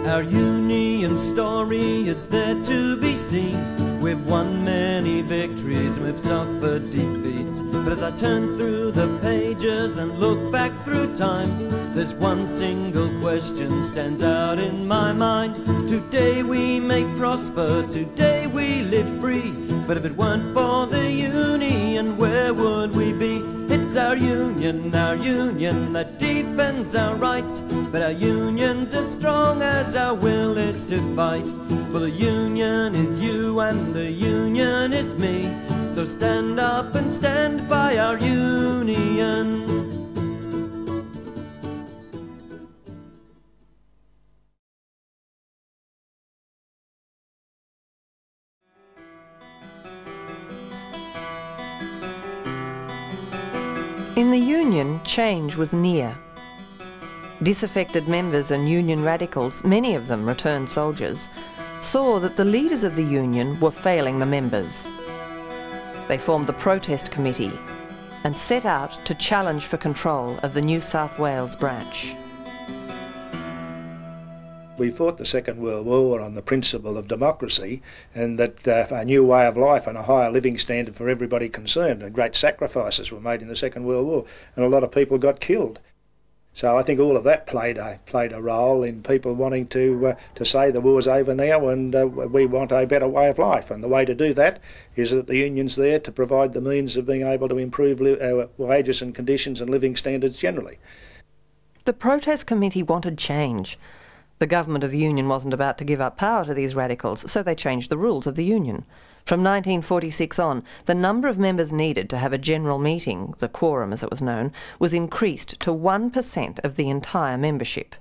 Our union story is there to be seen. We've won many victories and we've suffered defeats. But as I turn through the pages and look back through time, there's one single question stands out in my mind. Today we may prosper, today we live free. But if it weren't for the union, where would we be? It's our union that defends our rights. But our union's as strong as our will is to fight. For the union is you and the union is me. So stand up and stand by our union. In the Union, change was near. Disaffected members and Union radicals, many of them returned soldiers, saw that the leaders of the Union were failing the members. They formed the Protest Committee and set out to challenge for control of the New South Wales branch. We fought the Second World War on the principle of democracy and that a new way of life and a higher living standard for everybody concerned, and great sacrifices were made in the Second World War and a lot of people got killed. So I think all of that played a role in people wanting to say the war's over now and we want a better way of life, and the way to do that is that the union's there to provide the means of being able to improve our wages and conditions and living standards generally. The Protest Committee wanted change. The government of the Union wasn't about to give up power to these radicals, so they changed the rules of the Union. From 1946 on, the number of members needed to have a general meeting, the quorum as it was known, was increased to 1% of the entire membership.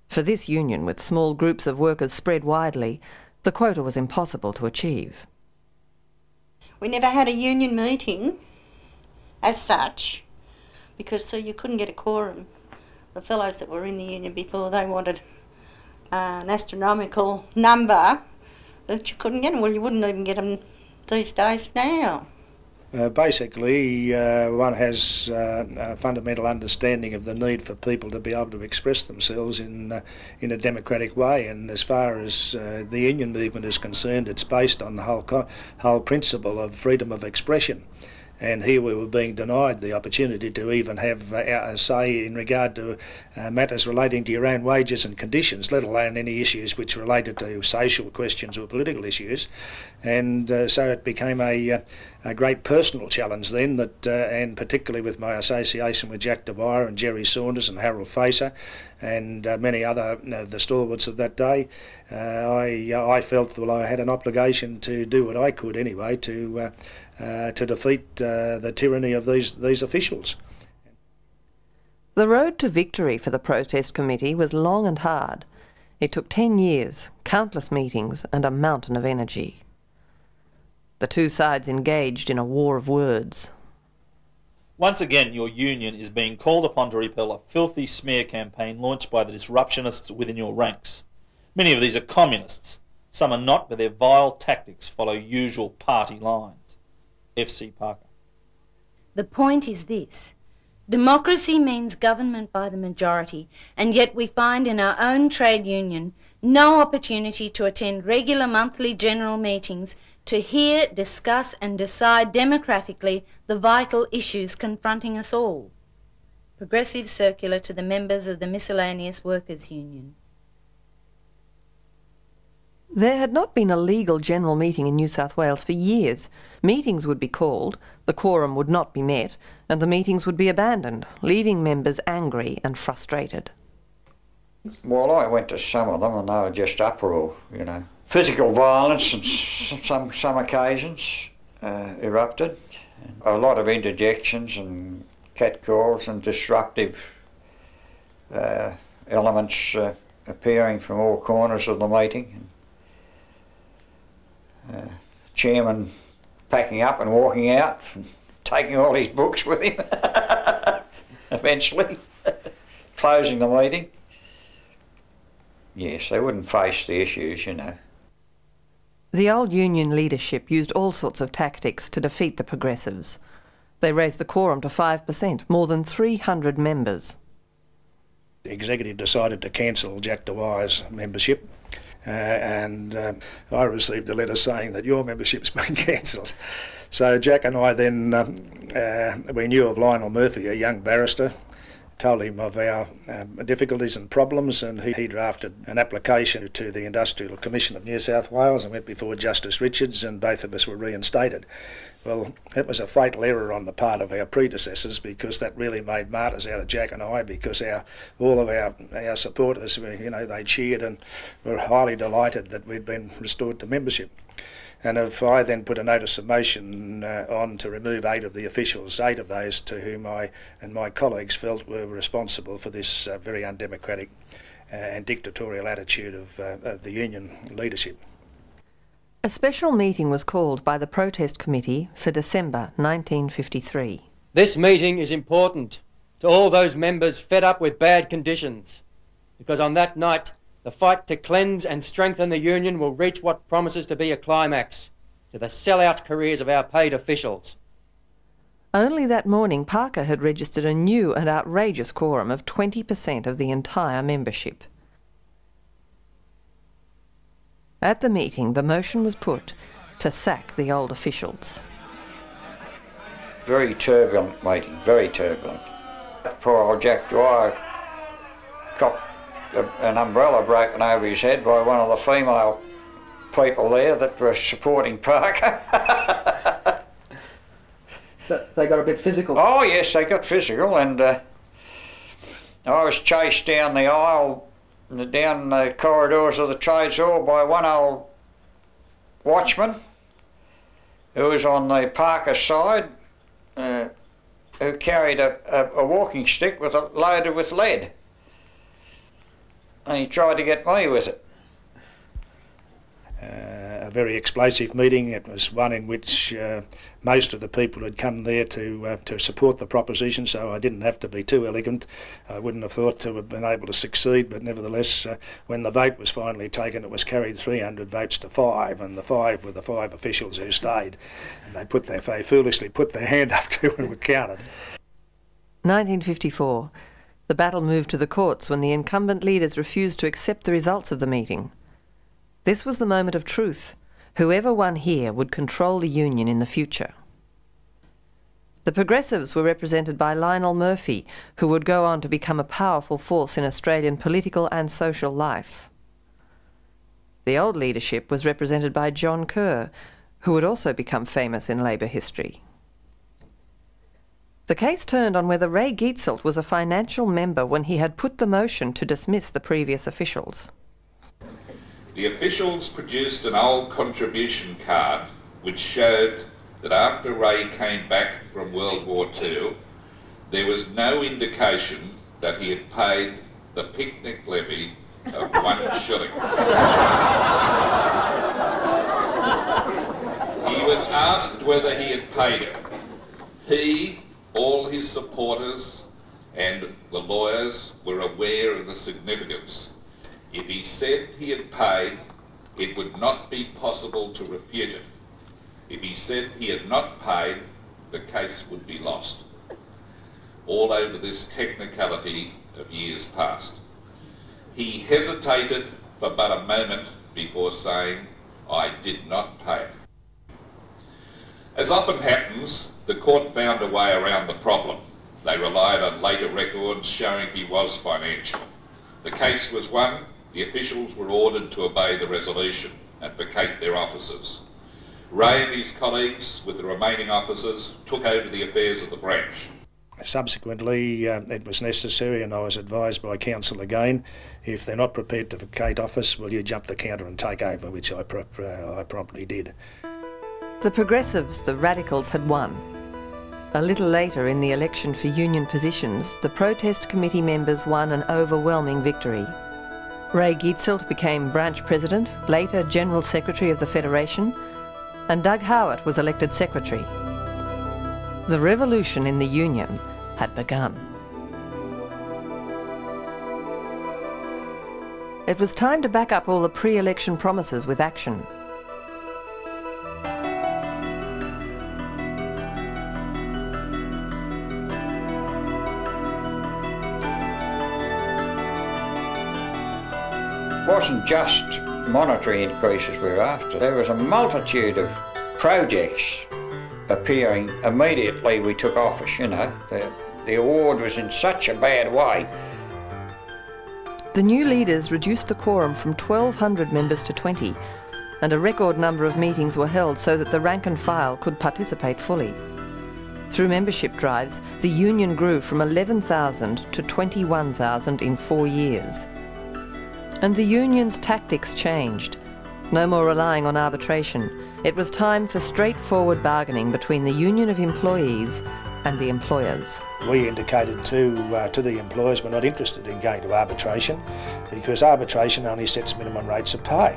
For this union, with small groups of workers spread widely, the quota was impossible to achieve. We never had a union meeting as such, because you couldn't get a quorum. The fellows that were in the union before, they wanted an astronomical number that you couldn't get them. Well, you wouldn't even get them these days now. Basically, one has a fundamental understanding of the need for people to be able to express themselves in a democratic way, and as far as the union movement is concerned, it's based on the whole principle of freedom of expression. And here we were being denied the opportunity to even have a say in regard to matters relating to your own wages and conditions, let alone any issues which related to social questions or political issues. And so it became a great personal challenge then, that, and particularly with my association with Jack Dwyer and Jerry Saunders and Harold Facer and many other the stalwarts of that day, I felt that I had an obligation to do what I could anyway to defeat the tyranny of these officials. The road to victory for the Protest Committee was long and hard. It took 10 years, countless meetings and a mountain of energy. The two sides engaged in a war of words. Once again, your union is being called upon to repel a filthy smear campaign launched by the disruptionists within your ranks. Many of these are communists. Some are not, but their vile tactics follow usual party lines. F.C. Parker. The point is this. Democracy means government by the majority, and yet we find in our own trade union no opportunity to attend regular monthly general meetings to hear, discuss and decide democratically the vital issues confronting us all. Progressive Circular to the members of the Miscellaneous Workers Union. There had not been a legal general meeting in New South Wales for years. Meetings would be called, the quorum would not be met, and the meetings would be abandoned, leaving members angry and frustrated. Well, I went to some of them and they were just uproar, you know. Physical violence on some occasions erupted. A lot of interjections and catcalls and disruptive elements appearing from all corners of the meeting. Chairman packing up and walking out, and taking all his books with him, eventually, closing the meeting. Yes, they wouldn't face the issues, you know. The old union leadership used all sorts of tactics to defeat the progressives. They raised the quorum to 5%, more than 300 members. executive decided to cancel Jack Dwyer's membership. And I received a letter saying that your membership's been cancelled. So Jack and I then, we knew of Lionel Murphy, a young barrister, told him of our difficulties and problems, and he drafted an application to the Industrial Commission of New South Wales and went before Justice Richards, and both of us were reinstated. Well, it was a fatal error on the part of our predecessors, because that really made martyrs out of Jack and I, because all of our supporters, they cheered and were highly delighted that we'd been restored to membership. And if I then put a notice of motion on to remove 8 of the officials, 8 of those to whom I and my colleagues felt were responsible for this very undemocratic and dictatorial attitude of the union leadership. A special meeting was called by the Protest Committee for December 1953. This meeting is important to all those members fed up with bad conditions, because on that night the fight to cleanse and strengthen the union will reach what promises to be a climax to the sell-out careers of our paid officials. Only that morning, Parker had registered a new and outrageous quorum of 20% of the entire membership. At the meeting, the motion was put to sack the old officials. Very turbulent meeting, very turbulent. Poor old Jack Dwyer got an umbrella broken over his head by one of the female people there that were supporting Parker. So they got a bit physical? Oh yes, they got physical, and I was chased down the aisle, down the corridors of the trades hall by one old watchman who was on the Parker side, who carried a walking stick loaded with lead. And he tried to get me with it. A very explosive meeting. It was one in which most of the people had come there to support the proposition, so I didn't have to be too elegant. I wouldn't have thought to have been able to succeed, but nevertheless, when the vote was finally taken, it was carried 300 votes to 5, and the 5 were the 5 officials who stayed. And they foolishly put their hand up to and were counted. 1954. The battle moved to the courts when the incumbent leaders refused to accept the results of the meeting. This was the moment of truth. Whoever won here would control the union in the future. The Progressives were represented by Lionel Murphy, who would go on to become a powerful force in Australian political and social life. The old leadership was represented by John Kerr, who would also become famous in Labor history. The case turned on whether Ray Gietzelt was a financial member when he had put the motion to dismiss the previous officials. The officials produced an old contribution card which showed that after Ray came back from World War II, there was no indication that he had paid the picnic levy of 1 shilling. He was asked whether he had paid it. He, all his supporters and the lawyers were aware of the significance. If he said he had paid, it would not be possible to refute it. If he said he had not paid, the case would be lost. All over this technicality of years past. He hesitated for but a moment before saying, "I did not pay it." As often happens, the court found a way around the problem. They relied on later records showing he was financial. The case was won. The officials were ordered to obey the resolution and vacate their offices. Ray and his colleagues, with the remaining officers, took over the affairs of the branch. Subsequently, it was necessary, and I was advised by counsel again, if they're not prepared to vacate office, will you jump the counter and take over, which I promptly did. The Progressives, the Radicals, had won. A little later in the election for union positions, the Protest Committee members won an overwhelming victory. Ray Gietzelt became branch president, later General Secretary of the Federation, and Doug Howitt was elected secretary. The revolution in the union had begun. It was time to back up all the pre-election promises with action. wasn't just monetary increases we were after. There was a multitude of projects appearing immediately we took office, you know. The award was in such a bad way. The new leaders reduced the quorum from 1,200 members to 20, and a record number of meetings were held so that the rank and file could participate fully. Through membership drives, the union grew from 11,000 to 21,000 in 4 years. And the union's tactics changed. No more relying on arbitration. It was time for straightforward bargaining between the union of employees and the employers. We indicated to the employers we're not interested in going to arbitration because arbitration only sets minimum rates of pay.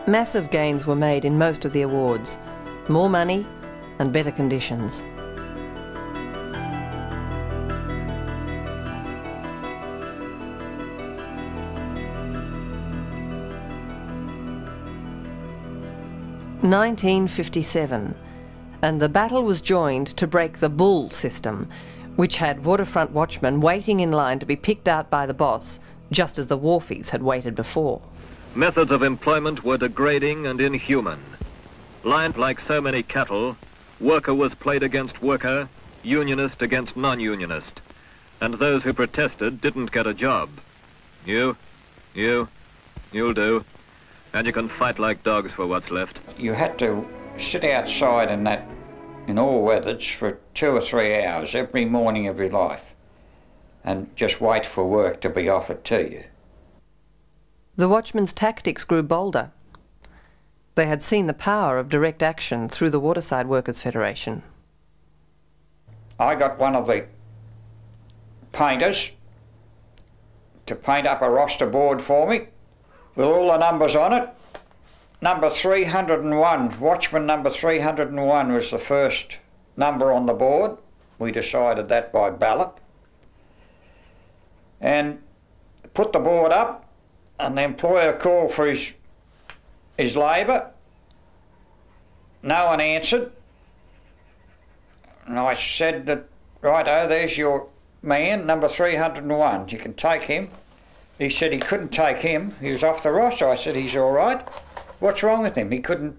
Massive gains were made in most of the awards. More money and better conditions. (1957), and the battle was joined to break the bull system, which had waterfront watchmen waiting in line to be picked out by the boss, just as the wharfies had waited before. Methods of employment were degrading and inhuman. Lined like so many cattle, worker was played against worker, unionist against non-unionist, and those who protested didn't get a job. You'll do, and you can fight like dogs for what's left. You had to sit outside in all weathers for 2 or 3 hours every morning of your life and just wait for work to be offered to you. The watchmen's tactics grew bolder. They had seen the power of direct action through the Waterside Workers' Federation. I got one of the painters to paint up a roster board for me with all the numbers on it. Number 301, watchman number 301 was the first number on the board. We decided that by ballot. And put the board up, and the employer called for his labour. No one answered. And I said that, righto, there's your man, number 301, you can take him. He said he couldn't take him, he was off the roster. I said, he's all right. What's wrong with him? He couldn't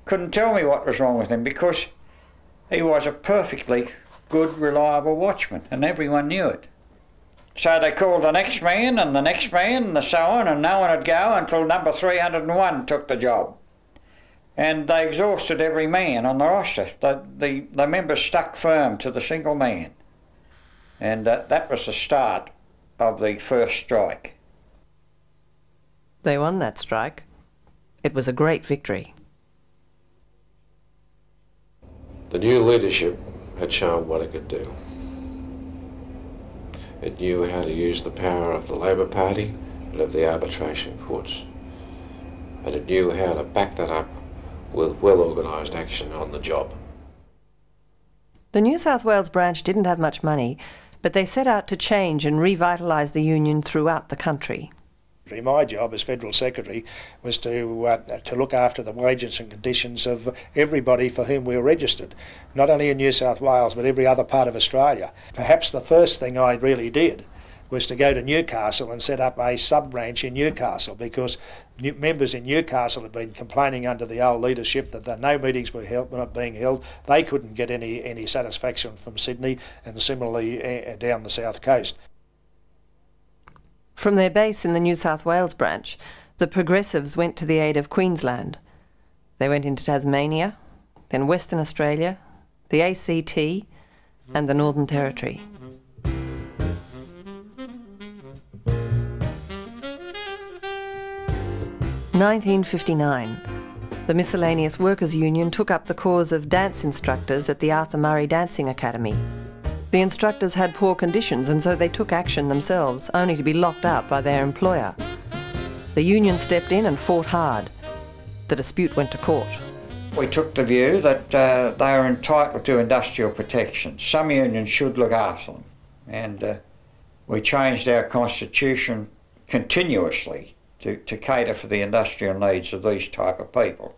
tell me what was wrong with him because he was a perfectly good, reliable watchman and everyone knew it. So they called the next man and the next man and so on, and no one would go until number 301 took the job. And they exhausted every man on the roster. The members stuck firm to the single man. And that was the start of the first strike. They won that strike. It was a great victory. The new leadership had shown what it could do. It knew how to use the power of the Labor Party and of the arbitration courts. And it knew how to back that up with well-organised action on the job. The New South Wales branch didn't have much money, but they set out to change and revitalise the union throughout the country. My job as Federal Secretary was to look after the wages and conditions of everybody for whom we were registered, not only in New South Wales but every other part of Australia. Perhaps the first thing I really did was to go to Newcastle and set up a sub-branch in Newcastle because members in Newcastle had been complaining under the old leadership that no meetings were being held. They couldn't get any satisfaction from Sydney and similarly down the south coast. From their base in the New South Wales branch, the Progressives went to the aid of Queensland. They went into Tasmania, then Western Australia, the ACT and the Northern Territory. (1959). The Miscellaneous Workers Union took up the cause of dance instructors at the Arthur Murray Dancing Academy. The instructors had poor conditions and so they took action themselves, only to be locked out by their employer. The union stepped in and fought hard. The dispute went to court. We took the view that they are entitled to industrial protection. Some unions should look after them. And we changed our constitution continuously to cater for the industrial needs of these type of people.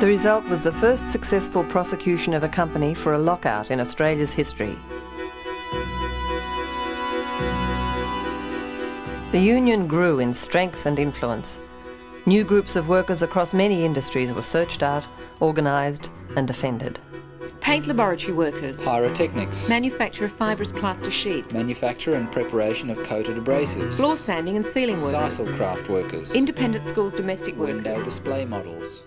The result was the first successful prosecution of a company for a lockout in Australia's history. The union grew in strength and influence. New groups of workers across many industries were searched out, organised and defended. Paint laboratory workers. Pyrotechnics. Manufacture of fibrous plaster sheets. Manufacture and preparation of coated abrasives. Floor sanding and ceiling workers. Sisal craft workers. Independent schools domestic workers. Window display models.